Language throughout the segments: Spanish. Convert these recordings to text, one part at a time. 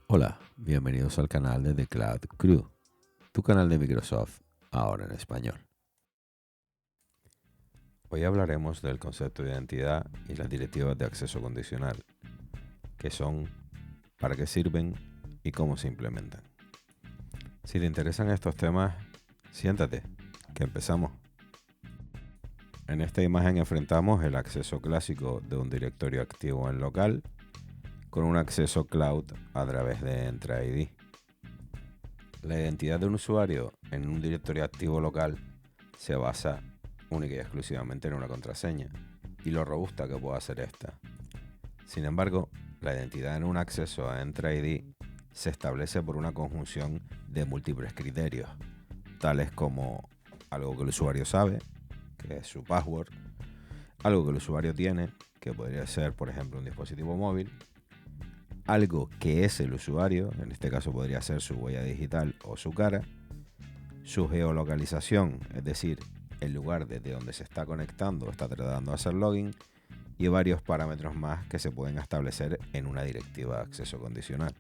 Hola, bienvenidos al canal de The Cloud Crew, tu canal de Microsoft, ahora en español. Hoy hablaremos del concepto de identidad y las directivas de acceso condicional, qué son, para qué sirven y cómo se implementan. Si te interesan estos temas, siéntate, que empezamos. En esta imagen enfrentamos el acceso clásico de un directorio activo en local con un acceso cloud a través de Entra ID. La identidad de un usuario en un directorio activo local se basa única y exclusivamente en una contraseña y lo robusta que pueda ser esta. Sin embargo, la identidad en un acceso a Entra ID se establece por una conjunción de múltiples criterios, tales como algo que el usuario sabe, que es su password, algo que el usuario tiene, que podría ser, por ejemplo, un dispositivo móvil, algo que es el usuario, en este caso podría ser su huella digital o su cara, su geolocalización, es decir, el lugar desde donde se está conectando o está tratando de hacer login, y varios parámetros más que se pueden establecer en una directiva de acceso condicional.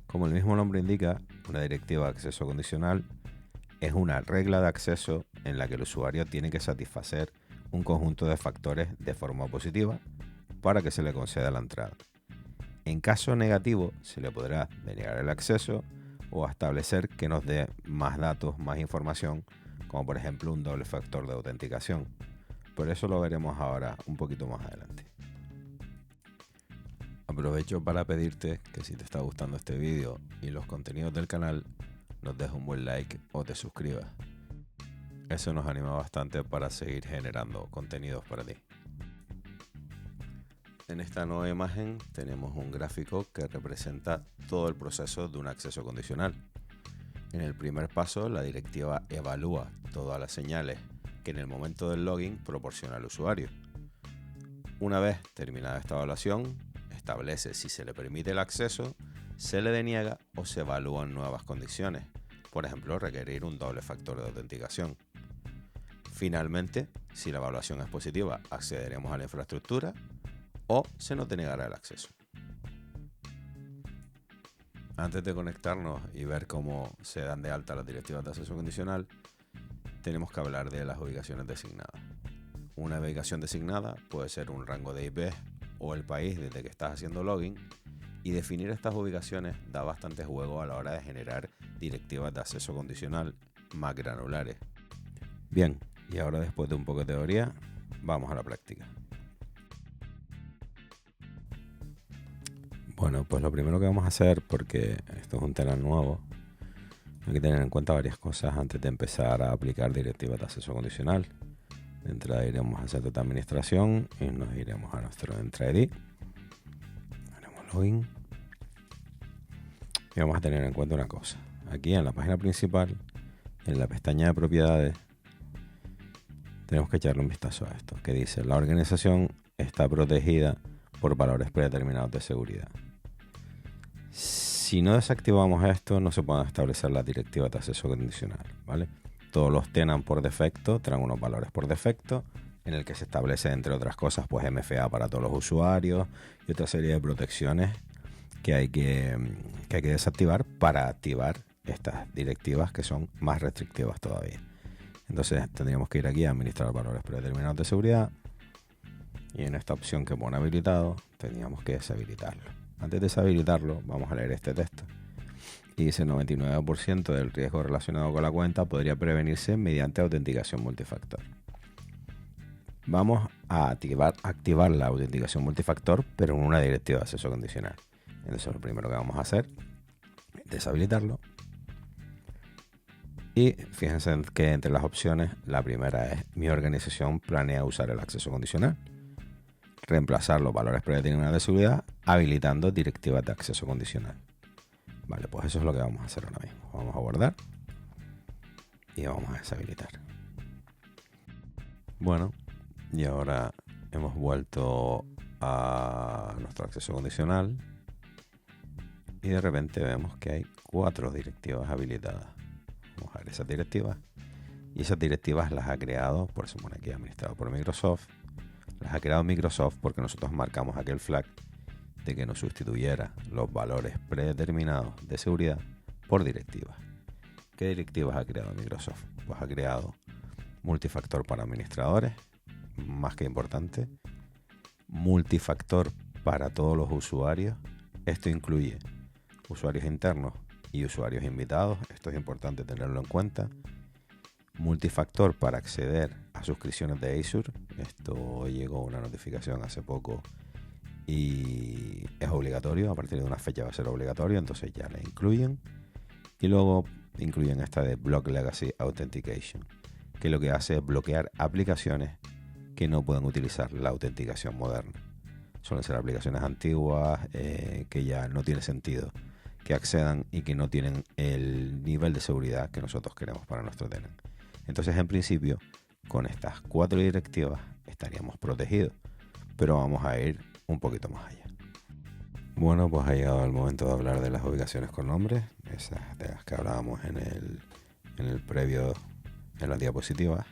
Como el mismo nombre indica, una directiva de acceso condicional es una regla de acceso en la que el usuario tiene que satisfacer un conjunto de factores de forma positiva para que se le conceda la entrada. En caso negativo, se le podrá denegar el acceso o establecer que nos dé más datos, más información, como por ejemplo un doble factor de autenticación. Pero eso lo veremos ahora un poquito más adelante. Aprovecho para pedirte que si te está gustando este vídeo y los contenidos del canal, nos dejes un buen like o te suscribas. Eso nos anima bastante para seguir generando contenidos para ti. En esta nueva imagen tenemos un gráfico que representa todo el proceso de un acceso condicional. En el primer paso, la directiva evalúa todas las señales que en el momento del login proporciona al usuario. Una vez terminada esta evaluación, establece si se le permite el acceso, se le deniega o se evalúan nuevas condiciones, por ejemplo, requerir un doble factor de autenticación. Finalmente, si la evaluación es positiva, accederemos a la infraestructura o se nos denegará el acceso. Antes de conectarnos y ver cómo se dan de alta las directivas de acceso condicional, tenemos que hablar de las ubicaciones designadas. Una ubicación designada puede ser un rango de IP o el país desde que estás haciendo login, y definir estas ubicaciones da bastante juego a la hora de generar directivas de acceso condicional más granulares. Bien, y ahora después de un poco de teoría, vamos a la práctica. Bueno, pues lo primero que vamos a hacer, porque esto es un tema nuevo, hay que tener en cuenta varias cosas antes de empezar a aplicar directivas de acceso condicional. De entrada iremos a Centro de Administración y nos iremos a nuestro Entra ID. Haremos login. Y vamos a tener en cuenta una cosa. Aquí en la página principal, en la pestaña de propiedades, tenemos que echarle un vistazo a esto, que dice: la organización está protegida por valores predeterminados de seguridad. Si no desactivamos esto, no se pueden establecer las directivas de acceso condicional, ¿vale? Todos los tenant por defecto traen unos valores por defecto, en el que se establece, entre otras cosas, pues MFA para todos los usuarios y otra serie de protecciones que hay que desactivar para activar estas directivas que son más restrictivas todavía. Entonces tendríamos que ir aquí a administrar valores predeterminados de seguridad y en esta opción que pone habilitado tendríamos que deshabilitarlo. Antes de deshabilitarlo, vamos a leer este texto. Y dice: el 99% del riesgo relacionado con la cuenta podría prevenirse mediante autenticación multifactor. Vamos a activar la autenticación multifactor, pero en una directiva de acceso condicional. Entonces lo primero que vamos a hacer es deshabilitarlo. Y fíjense que entre las opciones, la primera es: mi organización planea usar el acceso condicional. Reemplazar los valores predeterminados de seguridad habilitando directivas de acceso condicional. Vale, pues eso es lo que vamos a hacer ahora mismo. Vamos a guardar y vamos a deshabilitar. Bueno, y ahora hemos vuelto a nuestro acceso condicional y de repente vemos que hay 4 directivas habilitadas. Vamos a ver esas directivas, y esas directivas las ha creado, por eso pone aquí administrado por Microsoft. Las ha creado Microsoft porque nosotros marcamos aquel flag de que nos sustituyera los valores predeterminados de seguridad por directivas. ¿Qué directivas ha creado Microsoft? Pues ha creado multifactor para administradores, más que importante, multifactor para todos los usuarios. Esto incluye usuarios internos y usuarios invitados, esto es importante tenerlo en cuenta. Multifactor para acceder a suscripciones de Azure, esto llegó una notificación hace poco y es obligatorio, a partir de una fecha va a ser obligatorio, entonces ya le incluyen. Y luego incluyen esta de Block Legacy Authentication, que lo que hace es bloquear aplicaciones que no pueden utilizar la autenticación moderna. Suelen ser aplicaciones antiguas que ya no tiene sentido que accedan y que no tienen el nivel de seguridad que nosotros queremos para nuestro tenant. Entonces, en principio, con estas 4 directivas estaríamos protegidos, pero vamos a ir un poquito más allá. Bueno, pues ha llegado el momento de hablar de las ubicaciones con nombre, esas de las que hablábamos en el previo, en las diapositivas.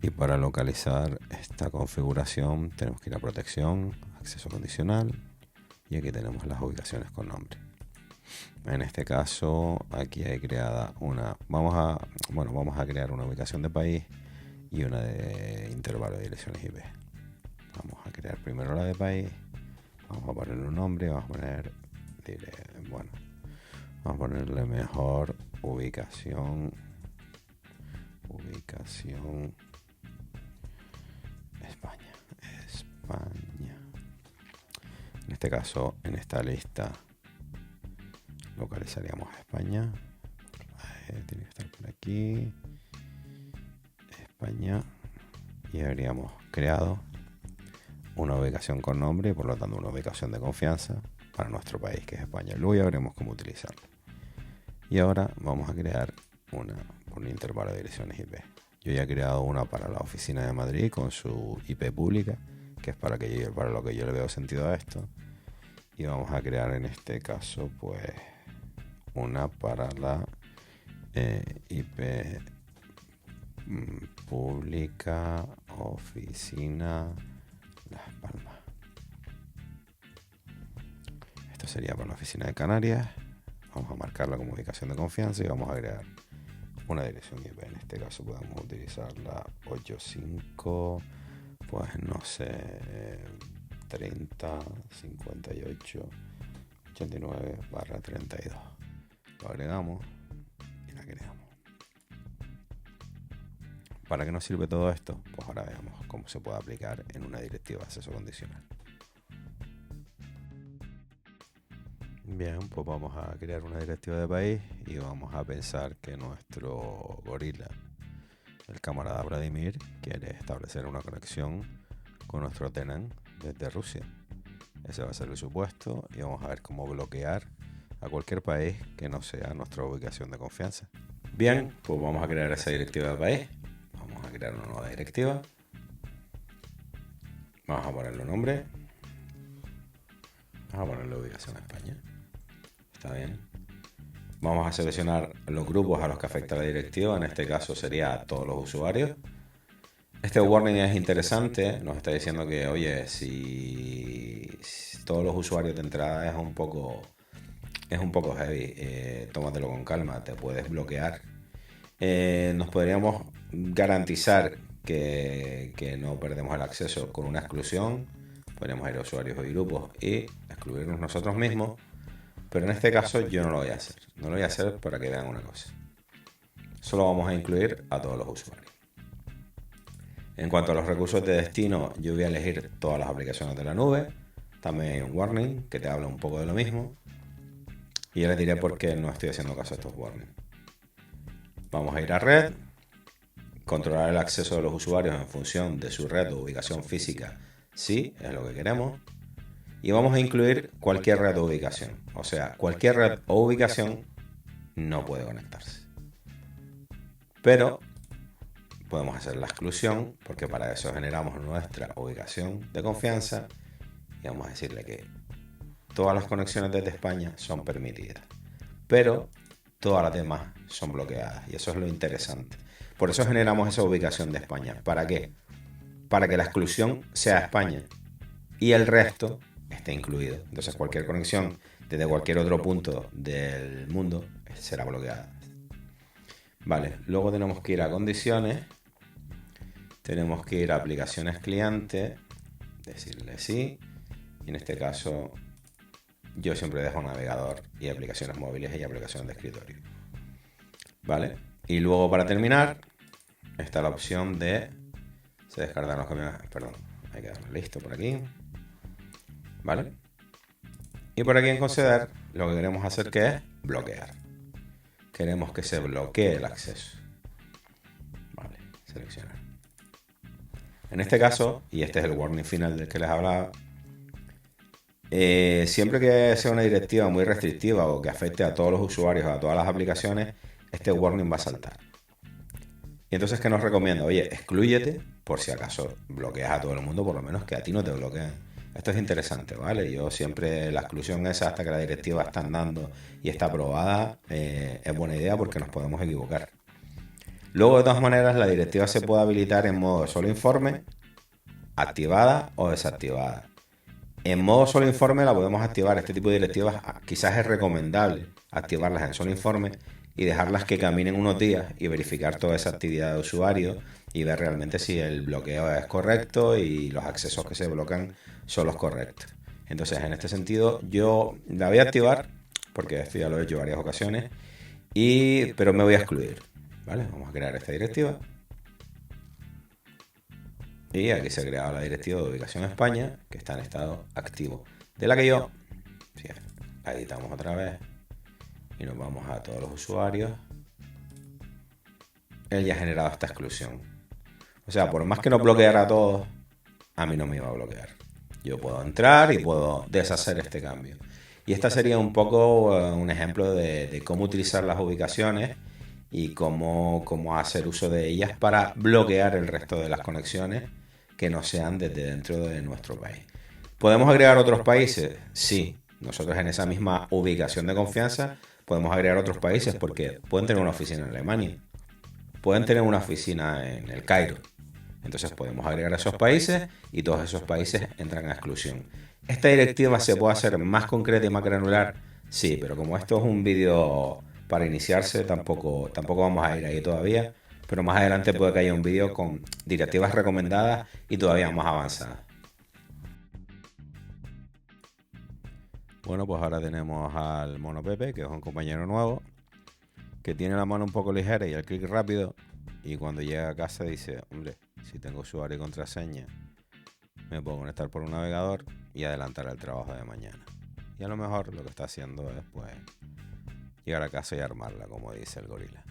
Y para localizar esta configuración tenemos que ir a protección, acceso condicional, y aquí tenemos las ubicaciones con nombre. En este caso, aquí hay creada una, vamos a crear una ubicación de país y una de intervalo de direcciones IP. Vamos a crear primero la de país, vamos a ponerle un nombre, vamos a ponerle mejor ubicación España. En este caso, en esta lista localizaríamos España. Tiene que estar por aquí. España. Y habríamos creado una ubicación con nombre y por lo tanto una ubicación de confianza para nuestro país, que es España. Luego ya veremos cómo utilizarla. Y ahora vamos a crear un intervalo de direcciones IP. Yo ya he creado una para la oficina de Madrid con su IP pública, que es para lo que yo le veo sentido a esto. Y vamos a crear en este caso pues una para la IP pública oficina Las Palmas. Esto sería para la oficina de Canarias. Vamos a marcarla como ubicación de confianza y vamos a crear una dirección IP. En este caso podemos utilizar la 85, pues no sé, 30 58 89/32. Lo agregamos y la creamos. ¿Para qué nos sirve todo esto? Pues ahora veamos cómo se puede aplicar en una directiva de acceso condicional. Bien, pues vamos a crear una directiva de país y vamos a pensar que nuestro gorila, el camarada Vladimir, quiere establecer una conexión con nuestro tenant desde Rusia. Ese va a ser el supuesto y vamos a ver cómo bloquear a cualquier país que no sea nuestra ubicación de confianza. Bien, pues vamos a crear esa directiva de país. Vamos a crear una nueva directiva. Vamos a ponerle un nombre. Vamos a ponerle ubicación a España. Está bien. Vamos a seleccionar los grupos a los que afecta la directiva. En este caso sería a todos los usuarios. Este warning es interesante. Nos está diciendo que, oye, si todos los usuarios de entrada es un poco heavy, tómatelo con calma, te puedes bloquear. Nos podríamos garantizar que no perdemos el acceso con una exclusión. Podríamos ir a usuarios y grupos y excluirnos nosotros mismos, pero en este caso yo no lo voy a hacer. No lo voy a hacer para que vean una cosa. Solo vamos a incluir a todos los usuarios. En cuanto a los recursos de destino, yo voy a elegir todas las aplicaciones de la nube. También hay un warning que te habla un poco de lo mismo. Y ya les diré por qué no estoy haciendo caso a estos warnings. Vamos a ir a red, controlar el acceso de los usuarios en función de su red o ubicación física, sí, es lo que queremos. Y vamos a incluir cualquier red o ubicación. O sea, cualquier red o ubicación no puede conectarse. Pero podemos hacer la exclusión, porque para eso generamos nuestra ubicación de confianza y vamos a decirle que todas las conexiones desde España son permitidas, pero todas las demás son bloqueadas, y eso es lo interesante. Por eso generamos esa ubicación de España. ¿Para qué? Para que la exclusión sea España y el resto esté incluido. Entonces cualquier conexión desde cualquier otro punto del mundo será bloqueada. Vale, luego tenemos que ir a condiciones, tenemos que ir a aplicaciones cliente, decirle sí, y en este caso yo siempre dejo navegador y aplicaciones móviles y aplicaciones de escritorio. Vale, y luego para terminar está la opción de se descargan los camiones, perdón, hay que darle listo por aquí. ¿Vale? Y por aquí en conceder lo que queremos hacer que es bloquear. Queremos que se bloquee el acceso. Vale, seleccionar. En este caso, y este es el warning final del que les hablaba, siempre que sea una directiva muy restrictiva o que afecte a todos los usuarios o a todas las aplicaciones, este warning va a saltar. Y entonces, ¿qué nos recomienda? Oye, exclúyete por si acaso bloqueas a todo el mundo, por lo menos que a ti no te bloqueen. Esto es interesante, ¿vale? Yo siempre la exclusión esa hasta que la directiva está andando y está aprobada es buena idea porque nos podemos equivocar. Luego, de todas maneras, la directiva se puede habilitar en modo solo informe, activada o desactivada. En modo solo informe la podemos activar. Este tipo de directivas quizás es recomendable activarlas en solo informe y dejarlas que caminen unos días y verificar toda esa actividad de usuario y ver realmente si el bloqueo es correcto y los accesos que se bloquean son los correctos. Entonces, en este sentido, yo la voy a activar porque esto ya lo he hecho varias ocasiones, pero me voy a excluir. ¿Vale? Vamos a crear esta directiva. Y aquí se ha creado la directiva de ubicación España, que está en estado activo. De la que yo, sí, la editamos otra vez y nos vamos a todos los usuarios. Él ya ha generado esta exclusión. O sea, por más que nos bloqueara a todos, a mí no me iba a bloquear. Yo puedo entrar y puedo deshacer este cambio. Y esta sería un poco un ejemplo de cómo utilizar las ubicaciones y cómo hacer uso de ellas para bloquear el resto de las conexiones que no sean desde dentro de nuestro país. ¿Podemos agregar otros países? Sí. Nosotros en esa misma ubicación de confianza podemos agregar otros países porque pueden tener una oficina en Alemania, pueden tener una oficina en el Cairo. Entonces podemos agregar a esos países y todos esos países entran a exclusión. ¿Esta directiva se puede hacer más concreta y más granular? Sí, pero como esto es un vídeo para iniciarse, tampoco vamos a ir ahí todavía. Pero más adelante puede que haya un vídeo con directivas recomendadas y todavía más avanzadas. Bueno, pues ahora tenemos al Mono Pepe, que es un compañero nuevo, que tiene la mano un poco ligera y el clic rápido. Y cuando llega a casa dice, hombre, si tengo usuario y contraseña, me puedo conectar por un navegador y adelantar el trabajo de mañana. Y a lo mejor lo que está haciendo es, pues, llegar a casa y armarla, como dice el gorila.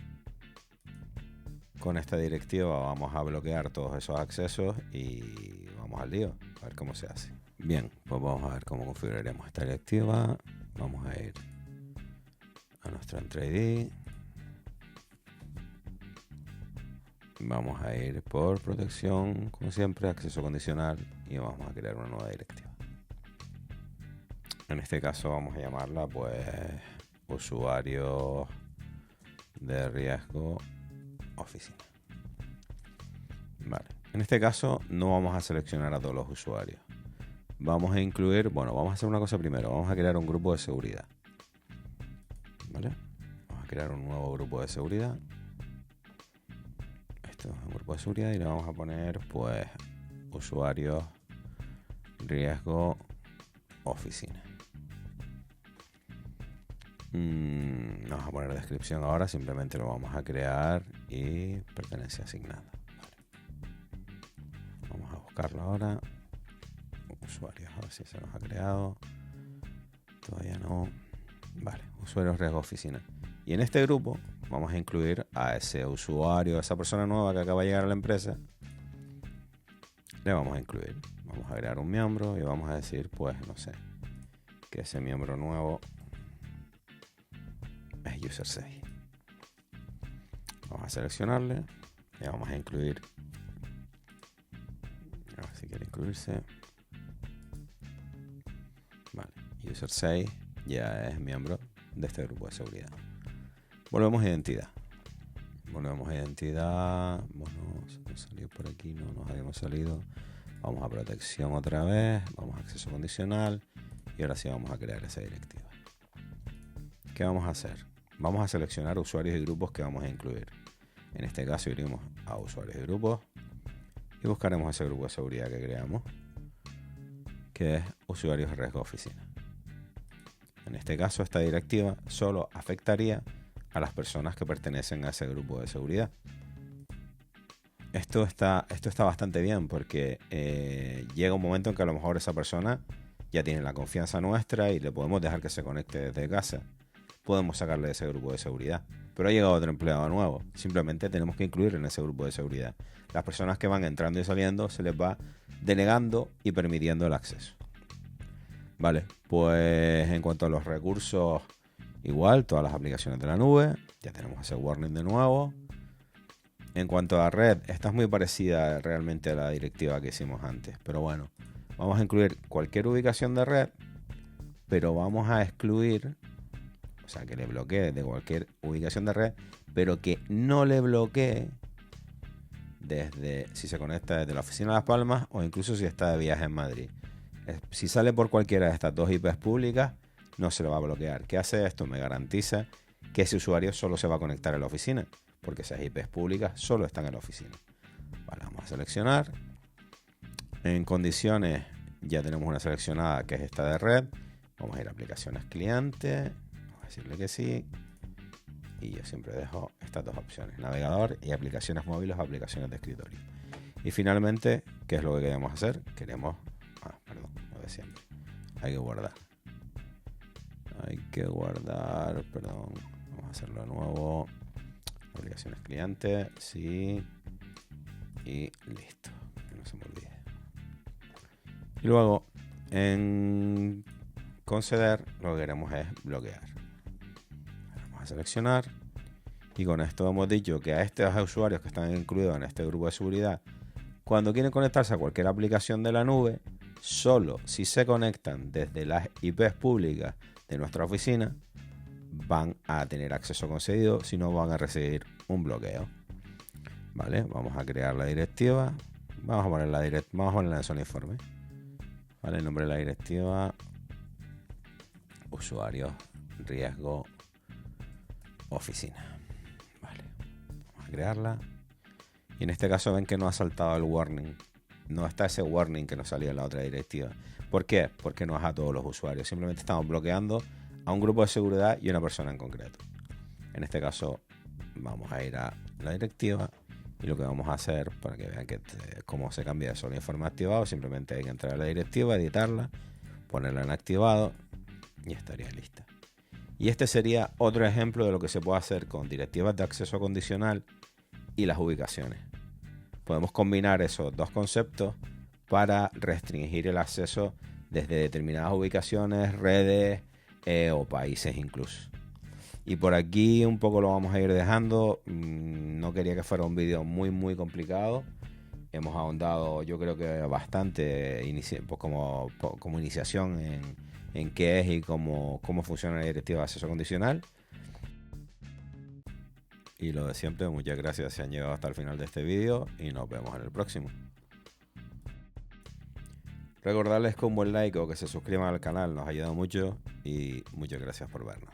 Con esta directiva vamos a bloquear todos esos accesos y vamos al lío, a ver cómo se hace. Bien, pues vamos a ver cómo configuraremos esta directiva. Vamos a ir a nuestro Entra ID. Vamos a ir por protección, como siempre, acceso condicional y vamos a crear una nueva directiva. En este caso vamos a llamarla, pues, usuario de riesgo oficina. Vale. En este caso no vamos a seleccionar a todos los usuarios. Vamos a incluir, vamos a hacer una cosa primero. Vamos a crear un grupo de seguridad. ¿Vale? Vamos a crear un nuevo grupo de seguridad. Esto es un grupo de seguridad y le vamos a poner, pues, usuario riesgo oficina. Vamos a poner descripción ahora, simplemente lo vamos a crear y pertenencia asignada. Vale. Vamos a buscarlo ahora. Usuarios, a ver si se nos ha creado. Todavía no. Vale, usuarios riesgo oficina. Y en este grupo vamos a incluir a ese usuario, a esa persona nueva que acaba de llegar a la empresa. Le vamos a incluir. Vamos a agregar un miembro y vamos a decir, pues, no sé, que ese miembro nuevo es user 6. Vamos a seleccionarle y vamos a incluir. A ver si quiere incluirse. Vale, user 6 ya es miembro de este grupo de seguridad. Volvemos a identidad. Bueno, se nos salió por aquí, no nos habíamos salido. Vamos a protección otra vez, vamos a acceso condicional y ahora sí vamos a crear esa directiva. ¿Qué vamos a hacer? Vamos a seleccionar usuarios y grupos que vamos a incluir. En este caso iremos a usuarios y grupos y buscaremos ese grupo de seguridad que creamos, que es usuarios de riesgo oficina. En este caso esta directiva solo afectaría a las personas que pertenecen a ese grupo de seguridad. Esto está bastante bien porque llega un momento en que a lo mejor esa persona ya tiene la confianza nuestra y le podemos dejar que se conecte desde casa. Podemos sacarle de ese grupo de seguridad. Pero ha llegado otro empleado nuevo. Simplemente tenemos que incluir en ese grupo de seguridad. Las personas que van entrando y saliendo se les va denegando y permitiendo el acceso. Vale, pues en cuanto a los recursos, igual, todas las aplicaciones de la nube. Ya tenemos ese warning de nuevo. En cuanto a red, esta es muy parecida realmente a la directiva que hicimos antes. Pero bueno, vamos a incluir cualquier ubicación de red, pero vamos a excluir, o sea, que le bloquee de cualquier ubicación de red, pero que no le bloquee desde si se conecta desde la oficina de Las Palmas o incluso si está de viaje en Madrid. Si sale por cualquiera de estas dos IPs públicas, no se lo va a bloquear. ¿Qué hace esto? Me garantiza que ese usuario solo se va a conectar en la oficina, porque esas IPs públicas solo están en la oficina. Vale, vamos a seleccionar. En condiciones ya tenemos una seleccionada que es esta de red. Vamos a ir a aplicaciones cliente. Vamos a decirle que sí. Y yo siempre dejo estas dos opciones: navegador y aplicaciones móviles o aplicaciones de escritorio. Y finalmente, ¿qué es lo que queremos hacer? Queremos... perdón, lo de siempre. Hay que guardar. Perdón. Vamos a hacerlo de nuevo. Aplicaciones cliente, sí. Y listo. Que no se me olvide. Y luego, en conceder, lo que queremos es bloquear. Vamos a seleccionar. Y con esto hemos dicho que a estos usuarios que están incluidos en este grupo de seguridad, cuando quieren conectarse a cualquier aplicación de la nube, solo si se conectan desde las IPs públicas de nuestra oficina, van a tener acceso concedido, si no van a recibir un bloqueo. Vale, vamos a crear la directiva. Vamos a ponerla en zona informe. Vale, el nombre de la directiva: usuario, riesgo, oficina. Vale, vamos a crearla. Y en este caso ven que no ha saltado el warning. No está ese warning que nos salió en la otra directiva. ¿Por qué? Porque no es a todos los usuarios. Simplemente estamos bloqueando a un grupo de seguridad y una persona en concreto. En este caso vamos a ir a la directiva y lo que vamos a hacer, para que vean cómo se cambia de solo informe activado, simplemente hay que entrar a la directiva, editarla, ponerla en activado y estaría lista. Y este sería otro ejemplo de lo que se puede hacer con directivas de acceso condicional y las ubicaciones. Podemos combinar esos dos conceptos para restringir el acceso desde determinadas ubicaciones, redes o países incluso. Y por aquí un poco lo vamos a ir dejando. No quería que fuera un vídeo muy complicado. Hemos ahondado, yo creo que bastante pues como iniciación en qué es y cómo funciona la directiva de acceso condicional. Y lo de siempre, muchas gracias si han llegado hasta el final de este vídeo y nos vemos en el próximo. Recordarles que un buen like o que se suscriban al canal nos ayuda mucho y muchas gracias por vernos.